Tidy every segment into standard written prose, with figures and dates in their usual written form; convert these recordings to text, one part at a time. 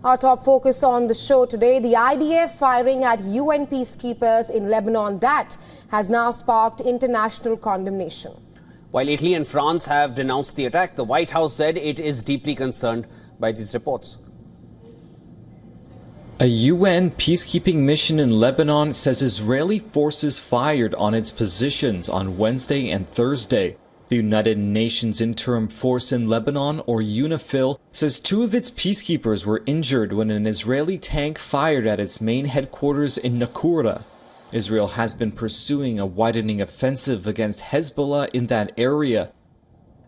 Our top focus on the show today, the IDF firing at UN peacekeepers in Lebanon. That has now sparked international condemnation. While Italy and France have denounced the attack, the White House said it is deeply concerned by these reports. A UN peacekeeping mission in Lebanon says Israeli forces fired on its positions on Wednesday and Thursday. The United Nations Interim Force in Lebanon, or UNIFIL, says 2 of its peacekeepers were injured when an Israeli tank fired at its main headquarters in Naqoura. Israel has been pursuing a widening offensive against Hezbollah in that area.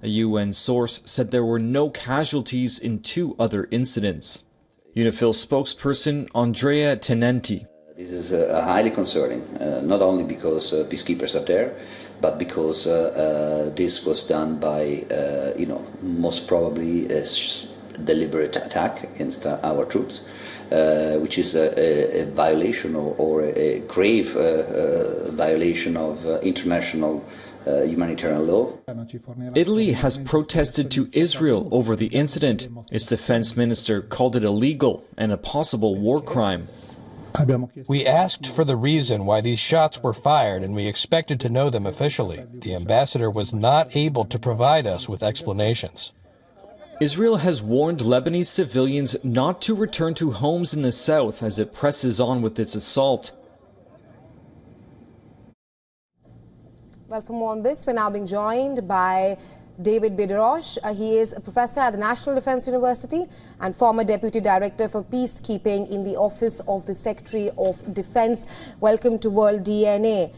A UN source said there were no casualties in 2 other incidents. UNIFIL spokesperson Andrea Tenenti. This is highly concerning, not only because peacekeepers are there, but because this was done by, most probably a deliberate attack against our troops, which is a violation or a grave violation of international humanitarian law. Italy has protested to Israel over the incident. Its defense minister called it illegal and a possible war crime. We asked for the reason why these shots were fired, and we expected to know them officially. The ambassador was not able to provide us with explanations. Israel has warned Lebanese civilians not to return to homes in the south as it presses on with its assault. Well, for more on this, we're now being joined by David Biderosh. He is a professor at the National Defense University and former Deputy Director for Peacekeeping in the Office of the Secretary of Defense. Welcome to World DNA.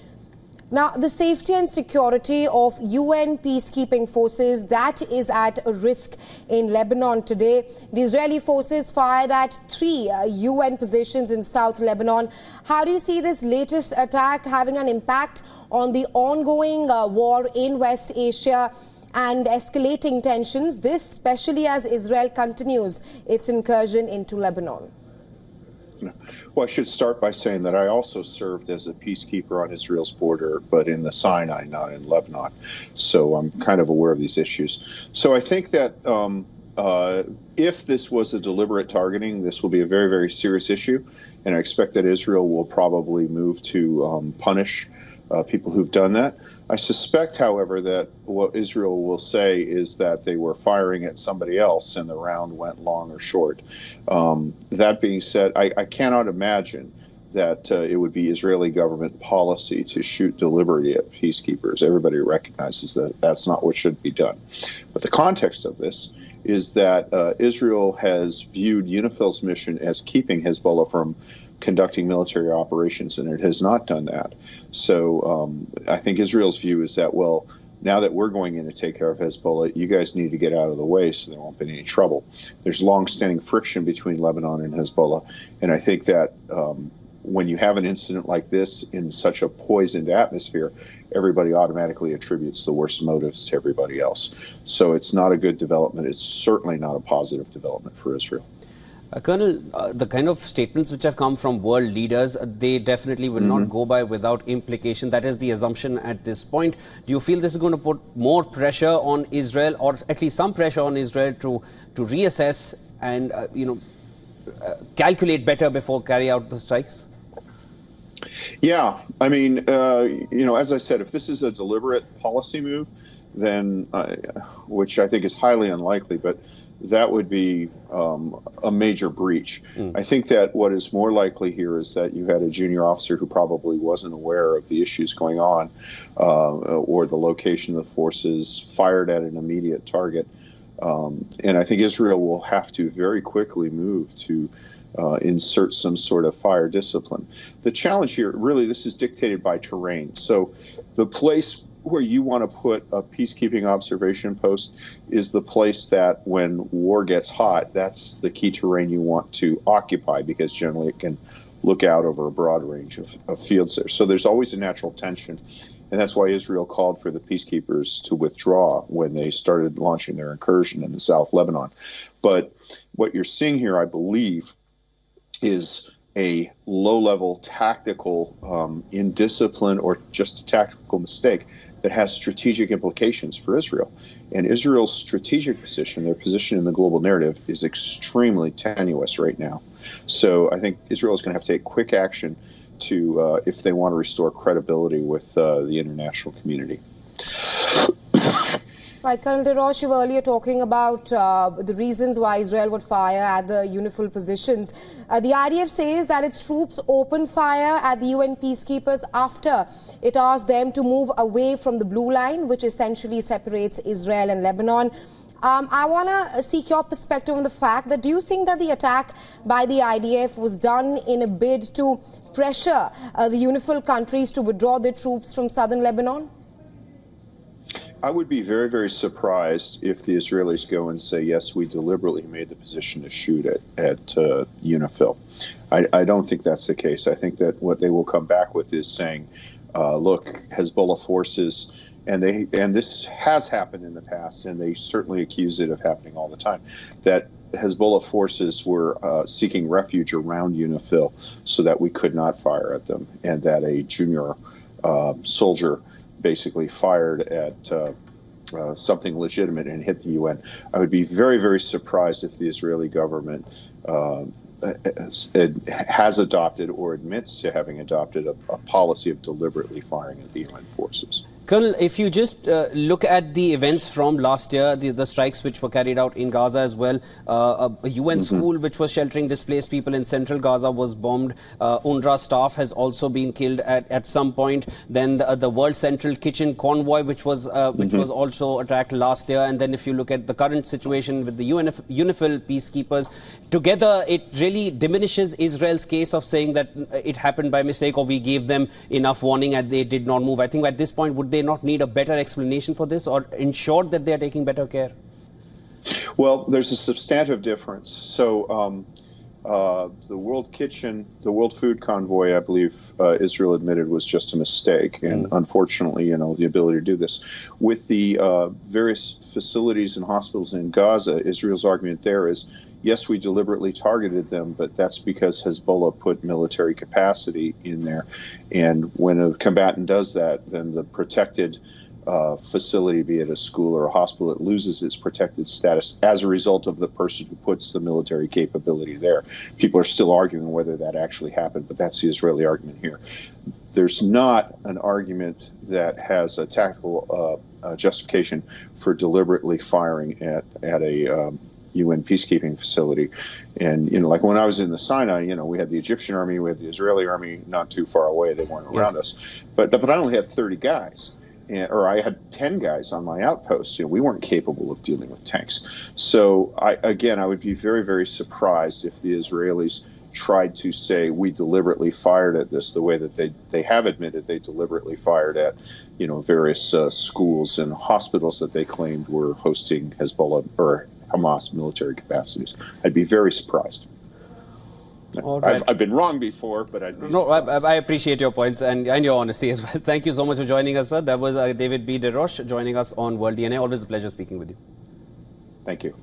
Now, the safety and security of UN peacekeeping forces, that is at risk in Lebanon today. The Israeli forces fired at 3 UN positions in South Lebanon. How do you see this latest attack having an impact on the ongoing war in West Asia and escalating tensions, this especially as Israel continues its incursion into Lebanon? Well, I should start by saying that I also served as a peacekeeper on Israel's border, but in the Sinai, not in Lebanon. So I'm kind of aware of these issues. So I think that if this was a deliberate targeting, this will be a very, very serious issue. And I expect that Israel will probably move to punish people who've done that. I suspect, however, that what Israel will say is that they were firing at somebody else and the round went long or short. That being said, I cannot imagine that it would be Israeli government policy to shoot deliberately at peacekeepers. Everybody recognizes that that's not what should be done. But the context of this is that Israel has viewed UNIFIL's mission as keeping Hezbollah from conducting military operations, and it has not done that. So I think Israel's view is that, well, now that we're going in to take care of Hezbollah, you guys need to get out of the way so there won't be any trouble. There's long-standing friction between Lebanon and Hezbollah, and I think that when you have an incident like this in such a poisoned atmosphere, everybody automatically attributes the worst motives to everybody else. So it's not a good development. It's certainly not a positive development for Israel. Colonel, the kind of statements which have come from world leaders, they definitely will not go by without implication. That is the assumption at this point. Do you feel this is going to put more pressure on Israel, or at least some pressure on Israel to reassess and calculate better before carry out the strikes? Yeah, I mean, as I said, if this is a deliberate policy move, then, which I think is highly unlikely, but that would be a major breach. I think that what is more likely here is that you had a junior officer who probably wasn't aware of the issues going on or the location of the forces, fired at an immediate target. And I think Israel will have to very quickly move to insert some sort of fire discipline. The challenge here, really, this is dictated by terrain. So the place where you want to put a peacekeeping observation post is the place that when war gets hot, that's the key terrain you want to occupy, because generally it can look out over a broad range of fields there. So there's always a natural tension. And that's why Israel called for the peacekeepers to withdraw when they started launching their incursion in the South Lebanon. But what you're seeing here, I believe, is a low-level tactical indiscipline or just a tactical mistake that has strategic implications for Israel. And Israel's strategic position, their position in the global narrative, is extremely tenuous right now. So I think Israel is going to have to take quick action to if they want to restore credibility with the international community. Right, Colonel DeRoche, you were earlier talking about the reasons why Israel would fire at the UNIFIL positions. The IDF says that its troops opened fire at the UN peacekeepers after it asked them to move away from the blue line, which essentially separates Israel and Lebanon. I want to seek your perspective on the fact that do you think that the attack by the IDF was done in a bid to pressure the UNIFIL countries to withdraw their troops from southern Lebanon? I would be very, very surprised if the Israelis go and say, yes, we deliberately made the position to shoot at UNIFIL. I don't think that's the case. I think that what they will come back with is saying, look, Hezbollah forces, and this has happened in the past, and they certainly accuse it of happening all the time, that Hezbollah forces were seeking refuge around UNIFIL so that we could not fire at them, and that a junior soldier basically fired at something legitimate and hit the UN. I would be very, very surprised if the Israeli government has adopted or admits to having adopted a policy of deliberately firing at the UN forces. Colonel, if you just look at the events from last year, the strikes which were carried out in Gaza as well, a UN school which was sheltering displaced people in central Gaza was bombed. UNRWA staff has also been killed at some point. Then the World Central Kitchen convoy, which was also attacked last year. And then if you look at the current situation with the UNIFIL peacekeepers, together it really diminishes Israel's case of saying that it happened by mistake or we gave them enough warning and they did not move. I think at this point, would they not need a better explanation for this or ensure that they are taking better care? Well, there's a substantive difference. So the World Kitchen, the World Food Convoy, I believe Israel admitted was just a mistake. And unfortunately, the ability to do this. With the various facilities and hospitals in Gaza, Israel's argument there is, yes, we deliberately targeted them, but that's because Hezbollah put military capacity in there. And when a combatant does that, then the protected facility, be it a school or a hospital, it loses its protected status as a result of the person who puts the military capability there. People are still arguing whether that actually happened, but that's the Israeli argument here. There's not an argument that has a tactical justification for deliberately firing at a UN peacekeeping facility. And, like when I was in the Sinai, we had the Egyptian army, we had the Israeli army not too far away. They weren't around us. But I only had 30 guys. Or I had 10 guys on my outpost. We weren't capable of dealing with tanks. So, I would be very, very surprised if the Israelis tried to say we deliberately fired at this the way that they have admitted they deliberately fired at, various schools and hospitals that they claimed were hosting Hezbollah or Hamas military capacities. I'd be very surprised. Right. I've been wrong before, but I appreciate your points and your honesty as well. Thank you so much for joining us, sir. That was David B. DeRoche joining us on World DNA. Always a pleasure speaking with you. Thank you.